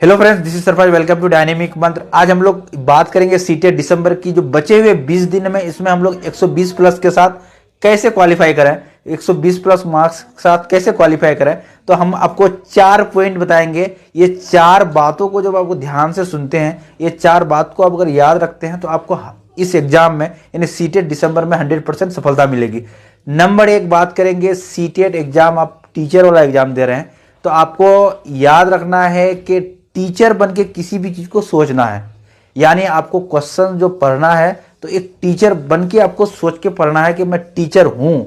Hello friends, this is Sarfaraz. Welcome to dynamic Mantra. आज हम लोग बात करेंगे सीटेट दिसंबर की जो बचे हुए 20 दिन में, इसमें हम लोग 120 प्लस के साथ कैसे क्वालिफाई करें, 120 प्लस मार्क्स के साथ कैसे क्वालिफाई करें। तो हम आपको 4 पॉइंट बताएंगे। ये 4 बातों को जब आपको ध्यान से सुनते हैं, ये 4 बात को आप अगर याद रखते हैं तो आपको इस एग्जाम में यानी सीटेट दिसंबर में 100% सफलता मिलेगी। नंबर 1 बात करेंगे, सीटेट एग्जाम आप टीचर वाला एग्जाम दे रहे हैं तो आपको याद रखना है कि टीचर बन के किसी भी चीज को सोचना है। यानी आपको क्वेश्चन जो पढ़ना है तो एक टीचर बन के आपको सोच के पढ़ना है कि मैं टीचर हूं।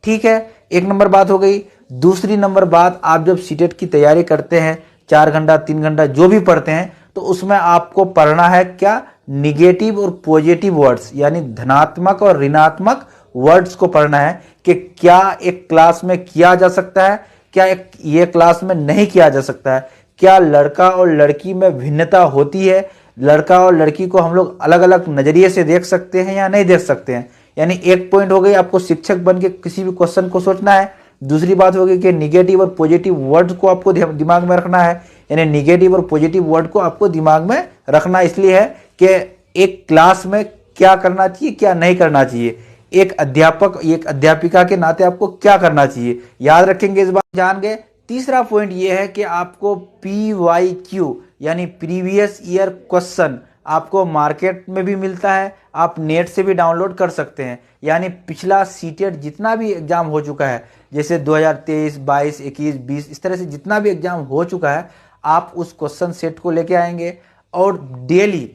ठीक है, एक नंबर बात हो गई। दूसरी नंबर बात, आप जब सीटेट की तैयारी करते हैं 4 घंटा 3 घंटा जो भी पढ़ते हैं तो उसमें आपको पढ़ना है क्या, निगेटिव और पॉजिटिव वर्ड्स, यानी धनात्मक और ऋणात्मक वर्ड्स को पढ़ना है कि क्या एक क्लास में किया जा सकता है, क्या एक ये क्लास में नहीं किया जा सकता है, क्या लड़का और लड़की में भिन्नता होती है, लड़का और लड़की को हम लोग अलग अलग नजरिए से देख सकते हैं या नहीं देख सकते हैं। यानी एक पॉइंट हो गई, आपको शिक्षक बन के किसी भी क्वेश्चन को सोचना है। दूसरी बात होगी कि निगेटिव और पॉजिटिव वर्ड को आपको दिमाग में रखना है। यानी निगेटिव और पॉजिटिव वर्ड को आपको दिमाग में रखना इसलिए है कि एक क्लास में क्या करना चाहिए क्या नहीं करना चाहिए, एक अध्यापक एक अध्यापिका के नाते आपको क्या करना चाहिए, याद रखेंगे, इस बात जान गए। तीसरा पॉइंट ये है कि आपको PYQ यानी प्रीवियस ईयर क्वेश्चन आपको मार्केट में भी मिलता है, आप नेट से भी डाउनलोड कर सकते हैं। यानी पिछला सीटेट जितना भी एग्जाम हो चुका है, जैसे 2023, 22, 21, 20, इस तरह से जितना भी एग्जाम हो चुका है, आप उस क्वेश्चन सेट को लेके आएंगे और डेली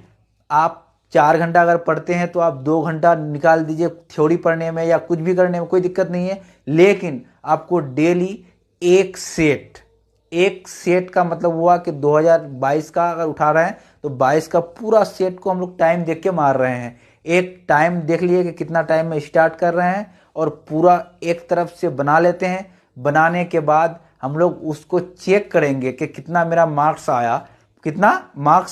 आप 4 घंटा अगर पढ़ते हैं तो आप 2 घंटा निकाल दीजिए थ्योरी पढ़ने में या कुछ भी करने में, कोई दिक्कत नहीं है। लेकिन आपको डेली एक सेट का मतलब हुआ कि 2022 का अगर उठा रहे हैं तो 22 का पूरा सेट को हम लोग टाइम देख के मार रहे हैं। एक टाइम देख लिए कि कितना टाइम में स्टार्ट कर रहे हैं और पूरा एक तरफ से बना लेते हैं। बनाने के बाद हम लोग उसको चेक करेंगे कि कितना मेरा मार्क्स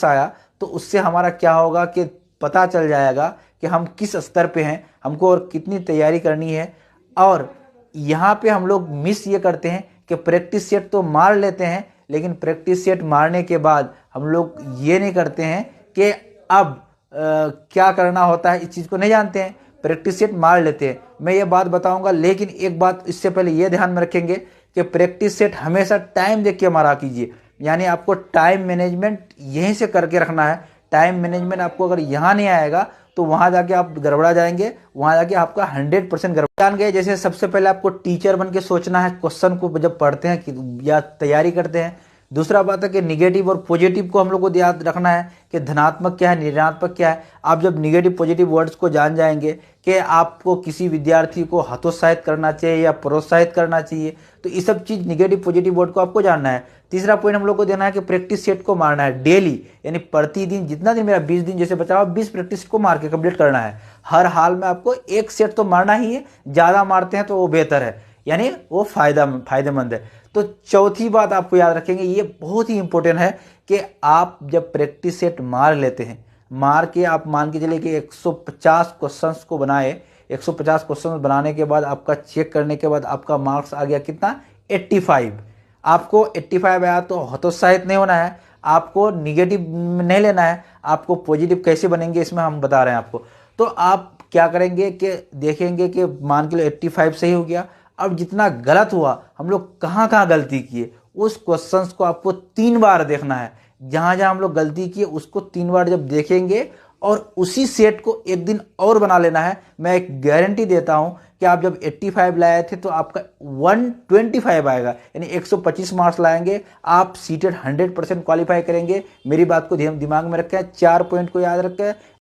आया, तो उससे हमारा क्या होगा कि पता चल जाएगा कि हम किस स्तर पे हैं, हमको और कितनी तैयारी करनी है। और यहाँ पे हम लोग मिस ये करते हैं कि प्रैक्टिस सेट तो मार लेते हैं, लेकिन प्रैक्टिस सेट मारने के बाद हम लोग ये नहीं करते हैं कि अब क्या करना होता है, इस चीज़ को नहीं जानते हैं, प्रैक्टिस सेट मार लेते हैं। मैं ये बात बताऊंगा, लेकिन एक बात इससे पहले ये ध्यान में रखेंगे कि प्रैक्टिस सेट हमेशा टाइम देख के मारा कीजिए। यानी आपको टाइम मैनेजमेंट यहीं से करके रखना है। टाइम मैनेजमेंट आपको अगर यहाँ नहीं आएगा तो वहां जाके आप गड़बड़ा जाएंगे, वहां जाके आपका 100% गड़बड़ा जान गए। जैसे सबसे पहले आपको टीचर बन के सोचना है क्वेश्चन को जब पढ़ते हैं या तैयारी करते हैं। दूसरा बात है कि निगेटिव और पॉजिटिव को हम लोग को याद रखना है कि धनात्मक क्या है, ऋणात्मक क्या है। आप जब निगेटिव पॉजिटिव वर्ड्स को जान जाएंगे कि आपको किसी विद्यार्थी को हतोत्साहित करना चाहिए या प्रोत्साहित करना चाहिए, तो ये सब चीज निगेटिव पॉजिटिव वर्ड को आपको जानना है। तीसरा पॉइंट हम लोग को देना है कि प्रैक्टिस सेट को मारना है डेली, यानी प्रतिदिन जितना दिन मेरा 20 दिन जैसे बचा हुआ 20 प्रैक्टिस को मार के कंप्लीट करना है। हर हाल में आपको एक सेट तो मारना ही है, ज्यादा मारते हैं तो वो बेहतर है, यानी वो फायदेमंद है। तो चौथी बात आपको याद रखेंगे, ये बहुत ही इंपॉर्टेंट है कि आप जब प्रैक्टिस सेट मार लेते हैं, मार के आप मान के चलिए कि 150 क्वेश्चंस को बनाए, 150 क्वेश्चन बनाने के बाद आपका चेक करने के बाद आपका मार्क्स आ गया कितना, 85। आपको 85 आया तो हतोत्साहित नहीं होना है, आपको निगेटिव नहीं लेना है, आपको पॉजिटिव कैसे बनेंगे इसमें हम बता रहे हैं आपको। तो आप क्या करेंगे कि देखेंगे कि मान के लो 85 सही हो गया, अब जितना गलत हुआ, हम लोग कहाँ कहाँ गलती किए, उस क्वेश्चंस को आपको 3 बार देखना है। जहां जहां हम लोग गलती किए उसको 3 बार जब देखेंगे और उसी सेट को एक दिन और बना लेना है। मैं एक गारंटी देता हूं कि आप जब 85 लाए थे तो आपका 125 आएगा, यानी 125 मार्क्स लाएंगे, आप सीटेट 100% क्वालिफाई करेंगे। मेरी बात को दिमाग में रखें, 4 पॉइंट को याद रखें